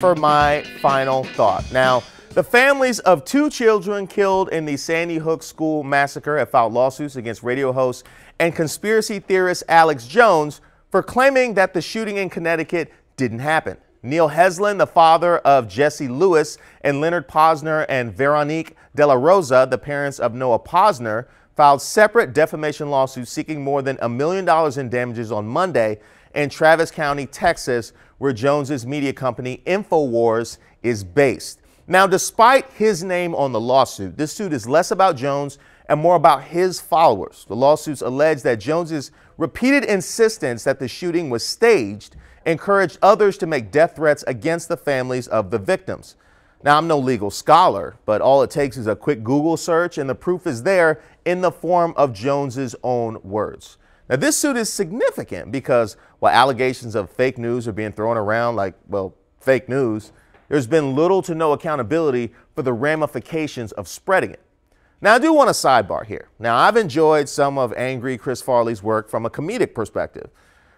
For my final thought. Now, the families of two children killed in the Sandy Hook school massacre have filed lawsuits against radio host and conspiracy theorist Alex Jones for claiming that the shooting in Connecticut didn't happen. Neil Heslin, the father of Jesse Lewis, and Leonard Posner and Veronique De La Rosa, the parents of Noah Posner, filed separate defamation lawsuits seeking more than $1 million in damages on Monday in Travis County, Texas, where Jones's media company InfoWars is based. Now, despite his name on the lawsuit, this suit is less about Jones and more about his followers. The lawsuits allege that Jones's repeated insistence that the shooting was staged encouraged others to make death threats against the families of the victims. Now, I'm no legal scholar, but all it takes is a quick Google search and the proof is there in the form of Jones's own words. Now, this suit is significant because while allegations of fake news are being thrown around like, well, fake news, there's been little to no accountability for the ramifications of spreading it. Now, I do want a sidebar here. Now, I've enjoyed some of Angry Chris Farley's work from a comedic perspective.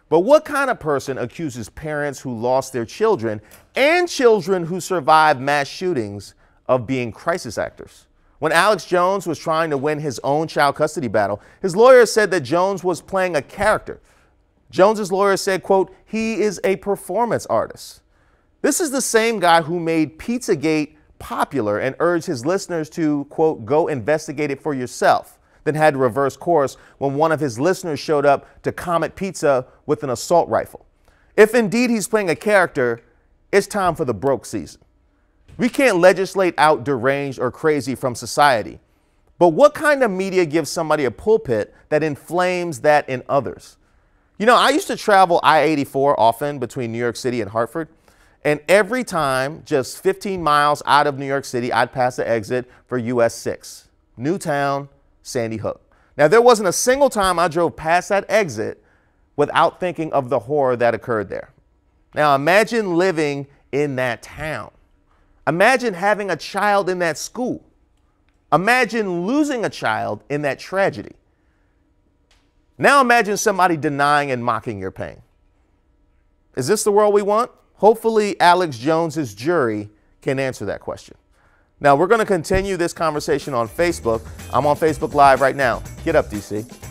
But what kind of person accuses parents who lost their children and children who survived mass shootings of being crisis actors? When Alex Jones was trying to win his own child custody battle, his lawyer said that Jones was playing a character. Jones's lawyer said, quote, he is a performance artist. This is the same guy who made Pizzagate popular and urged his listeners to, quote, go investigate it for yourself, then had to reverse course when one of his listeners showed up to Comet Pizza with an assault rifle. If indeed he's playing a character, it's time for the broke season. We can't legislate out deranged or crazy from society. But what kind of media gives somebody a pulpit that inflames that in others? You know, I used to travel I-84 often between New York City and Hartford. And every time, just 15 miles out of New York City, I'd pass the exit for US 6, Newtown, Sandy Hook. Now, there wasn't a single time I drove past that exit without thinking of the horror that occurred there. Now, imagine living in that town. Imagine having a child in that school. Imagine losing a child in that tragedy. Now imagine somebody denying and mocking your pain. Is this the world we want? Hopefully Alex Jones's jury can answer that question. Now we're going to continue this conversation on Facebook. I'm on Facebook Live right now. Get up, DC.